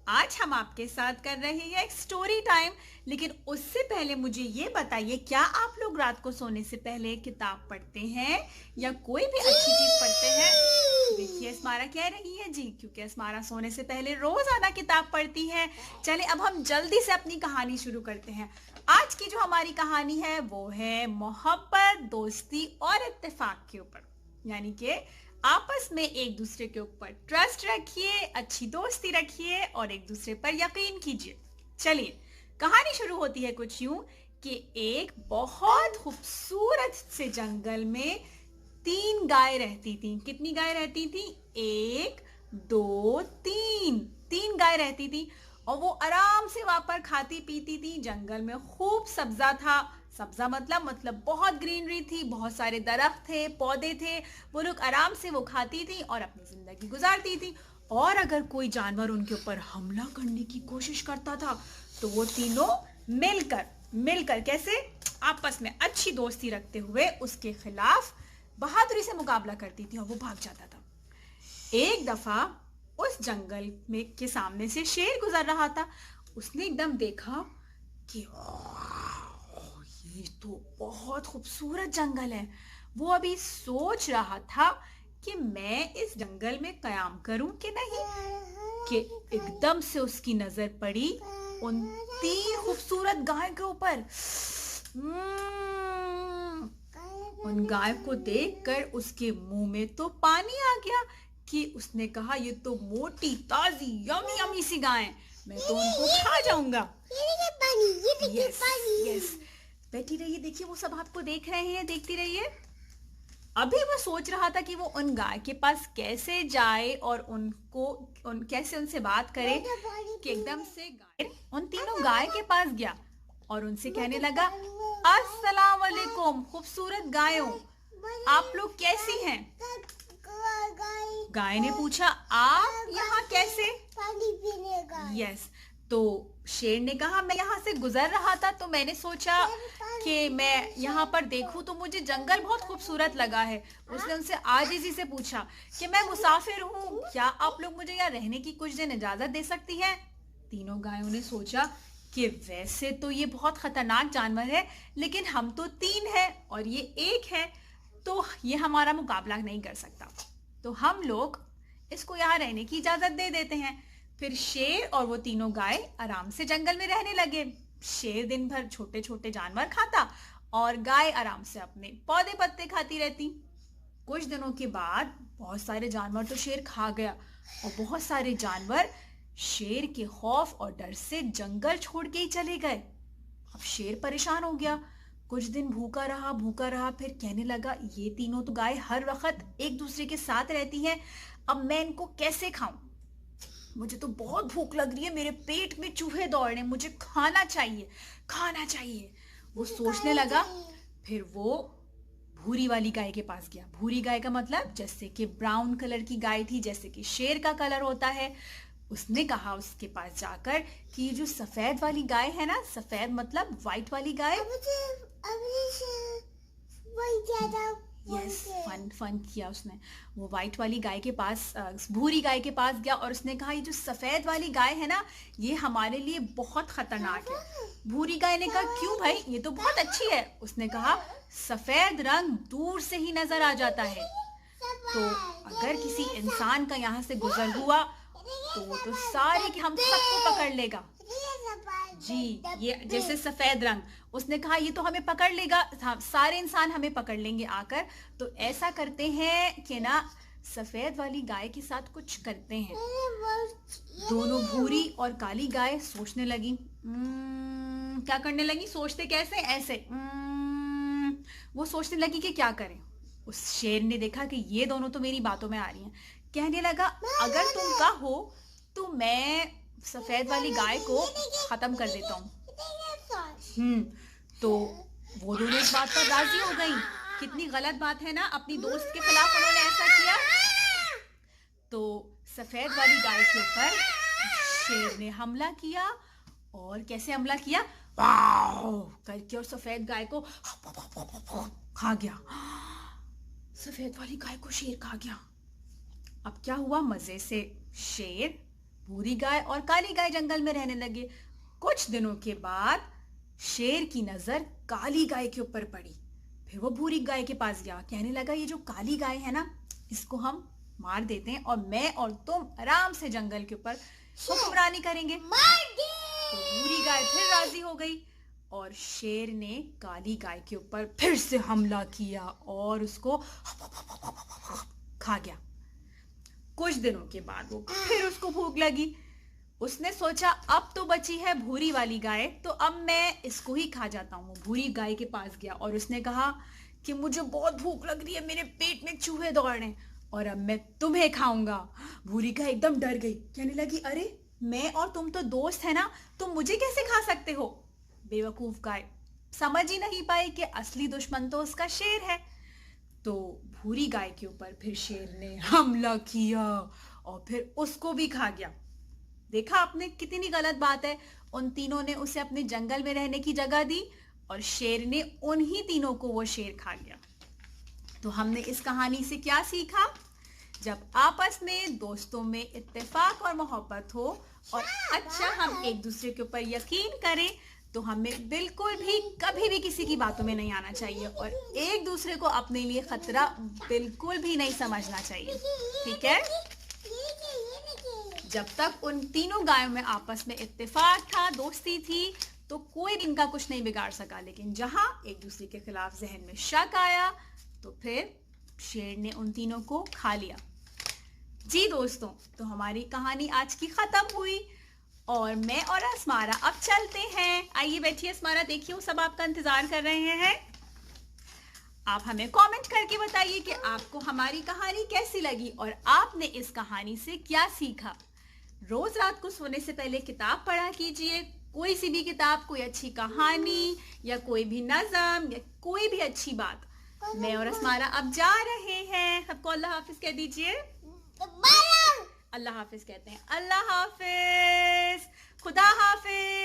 आज हम आपके साथ कर रहे हैं एक स्टोरी टाइम। लेकिन उससे पहले मुझे ये बताइए, क्या आप लोग रात को सोने से पहले किताब पढ़ते हैं या कोई भी अच्छी चीज पढ़ते हैं? देखिए अस्मारा कह रही है जी, क्योंकि अस्मारा सोने से पहले रोजाना किताब पढ़ती है। चले अब हम जल्दी से अपनी कहानी शुरू करते हैं। आज की जो हमारी कहानी है वो है मोहब्बत, दोस्ती और इत्तेफाक के ऊपर। यानी कि आपस में एक दूसरे के ऊपर ट्रस्ट रखिए, अच्छी दोस्ती रखिए और एक दूसरे पर यकीन कीजिए। चलिए कहानी शुरू होती है कुछ यूं कि एक बहुत खूबसूरत से जंगल में 3 गाय रहती थी। कितनी गाय रहती थी? 1 2 3, 3 गाय रहती थी और वो आराम से वहां पर खाती पीती थी। जंगल में खूब सब्जा था। सब्जा मतलब बहुत ग्रीनरी थी, बहुत सारे दरख्त थे, पौधे थे। वो लोग आराम से वो खाती थी और अपनी जिंदगी गुजारती थी। और अगर कोई जानवर उनके ऊपर हमला करने की कोशिश करता था तो वो तीनों मिलकर मिलकर कैसे आपस में अच्छी दोस्ती रखते हुए उसके खिलाफ बहादुरी से मुकाबला करती थी और वो भाग जाता था। एक दफा उस जंगल में के सामने से शेर गुजर रहा था। उसने एकदम देखा कि ये तो बहुत खूबसूरत जंगल है। वो अभी सोच रहा था कि मैं इस जंगल में कयाम करूं कि नहीं, कि एकदम से उसकी नजर पड़ी उन 3 खूबसूरत गाय के ऊपर। उन गाय को देखकर उसके मुंह में तो पानी आ गया कि उसने कहा, ये तो मोटी ताजी यमी यमी सी गाय, मैं तो उनको खा जाऊंगा। यस यस, बैठी रहिए, देखिए वो सब आपको देख रहे हैं, देखती रहिए। अभी वो सोच रहा था कि वो उन गाय के पास कैसे जाए और कैसे उनसे बात करे कि एकदम से गाय उन तीनों गाय के पास गया और उनसे कहने लगा, अस्सलाम वालेकुम खूबसूरत गायों, आप लोग कैसी हैं? गाय ने पूछा, आप यहाँ कैसे? पानी पीने का। यस। तो शेर ने कहा, मैं यहाँ से गुजर रहा था तो मैंने सोचा कि मैं यहाँ पर देखूं तो मुझे जंगल बहुत खूबसूरत लगा है। उसने उनसे आजिज़ी से पूछा कि मैं मुसाफिर हूँ, क्या आप लोग मुझे यहाँ रहने की कुछ दिन इजाजत दे सकती हैं? तीनों गायों ने सोचा कि वैसे तो ये बहुत खतरनाक जानवर है, लेकिन हम तो 3 हैं और ये 1 है, तो ये हमारा मुकाबला नहीं कर सकता, तो हम लोग इसको यहाँ रहने की इजाजत दे देते हैं। फिर शेर और वो तीनों गाय आराम से जंगल में रहने लगे। शेर दिन भर छोटे छोटे जानवर खाता और गाय आराम से अपने पौधे पत्ते खाती रहती। कुछ दिनों के बाद बहुत सारे जानवर तो शेर खा गया और बहुत सारे जानवर शेर के खौफ और डर से जंगल छोड़ के ही चले गए। अब शेर परेशान हो गया, कुछ दिन भूखा रहा, फिर कहने लगा, ये तीनों तो गाय हर वक्त एक दूसरे के साथ रहती हैं, अब मैं इनको कैसे खाऊं? मुझे तो बहुत भूख लग रही है, मेरे पेट में चूहे दौड़ रहे, मुझे खाना चाहिए। वो सोचने लगा। फिर वो भूरी वाली गाय के पास गया। भूरी गाय का मतलब जैसे कि ब्राउन कलर की गाय थी, जैसे कि शेर का कलर होता है। उसने कहा उसके पास जाकर कि ये जो सफेद वाली गाय है ना, सफेद मतलब व्हाइट वाली गाय। यस, फन किया उसने। वो व्हाइट वाली गाय के पास, भूरी गाय के पास गया और उसने कहा, ये जो सफेद वाली गाय है ना, ये हमारे लिए बहुत खतरनाक है। भूरी गाय ने कहा, क्यों भाई, ये तो बहुत अच्छी है। उसने कहा, सफेद रंग दूर से ही नजर आ जाता है, तो अगर किसी इंसान का यहाँ से गुजर हुआ तो वो तो सारे कि हम सबको पकड़ लेगा। जी, ये जैसे सफेद रंग, उसने कहा ये तो हमें पकड़ लेगा, सारे इंसान हमें पकड़ लेंगे आकर, तो ऐसा करते हैं कि ना सफेद वाली गाय के साथ कुछ करते हैं। दोनों भूरी और काली गाय सोचने लगी। क्या करने लगी? सोचते कैसे? ऐसे। वो सोचने लगी कि क्या करें। उस शेर ने देखा कि ये दोनों तो मेरी बातों में आ रही हैं, कहने लगा, अगर तुम कहो तो मैं सफेद वाली गाय को खत्म कर देता हूँ। तो वो दोनों इस बात पर राजी हो गई। कितनी गलत बात है ना, अपनी दोस्त के खिलाफ उन्होंने ऐसा किया। तो सफेद वाली गाय के ऊपर शेर ने हमला किया। और कैसे हमला किया? करके, और सफेद गाय को खा गया। सफेद वाली गाय को शेर खा गया। अब क्या हुआ? मजे से शेर भूरी गाय और काली गाय जंगल में रहने लगे। कुछ दिनों के बाद शेर की नजर काली गाय के ऊपर पड़ी। फिर वो भूरी गाय के पास गया, कहने लगा ये जो काली गाय है ना, इसको हम मार देते हैं और मैं और तुम आराम से जंगल के ऊपर हुक्मरानी करेंगे। तो भूरी गाय फिर राजी हो गई और शेर ने काली गाय के ऊपर फिर से हमला किया और उसको खा गया। कुछ दिनों के बाद वो फिर उसको भूख लगी। उसने सोचा अब तो बची है भूरी वाली गाय, तो अब मैं इसको ही खा जाता हूँ। भूरी गाय के पास गया और उसने कहा कि मुझे बहुत भूख लग रही है, मेरे पेट में चूहे दौड़ रहे हैं और अब मैं तुम्हें खाऊंगा। भूरी गाय एकदम डर गई, कहने लगी अरे मैं और तुम तो दोस्त है ना, तुम मुझे कैसे खा सकते हो। बेवकूफ गाय समझ ही नहीं पाई कि असली दुश्मन तो उसका शेर है। तो भूरी गाय के ऊपर फिर शेर ने हमला किया और फिर उसको भी खा गया। देखा आपने कितनी गलत बात है। उन तीनों ने उसे अपने जंगल में रहने की जगह दी और शेर ने उन्हीं तीनों को वो शेर खा गया। तो हमने इस कहानी से क्या सीखा? जब आपस में दोस्तों में इत्तेफाक और मोहब्बत हो और अच्छा हम एक दूसरे के ऊपर यकीन करें, तो हमें बिल्कुल भी कभी भी किसी की बातों में नहीं आना चाहिए और एक दूसरे को अपने लिए खतरा बिल्कुल भी नहीं समझना चाहिए। ठीक है? जब तक उन तीनों गायों में आपस में इत्तेफाक था, दोस्ती थी, तो कोई इनका कुछ नहीं बिगाड़ सका। लेकिन जहां एक दूसरे के खिलाफ जहन में शक आया, तो फिर शेर ने उन तीनों को खा लिया। जी दोस्तों, तो हमारी कहानी आज की खत्म हुई और मैं और अस्मारा अब चलते हैं। आइए बैठिए अस्मारा, देखिए सब आपका इंतजार कर रहे हैं। आप हमें कमेंट करके बताइए कि आपको हमारी कहानी कैसी लगी और आपने इस कहानी से क्या सीखा। रोज रात को सोने से पहले किताब पढ़ा कीजिए, कोई सी भी किताब, कोई अच्छी कहानी या कोई भी नज़म या कोई भी अच्छी बात। मैं और अस्मारा अब जा रहे हैं। सबको अल्लाह हाफिज कह दीजिए। अल्लाह हाफिज कहते हैं। अल्लाह हाफिज, खुदा हाफिज।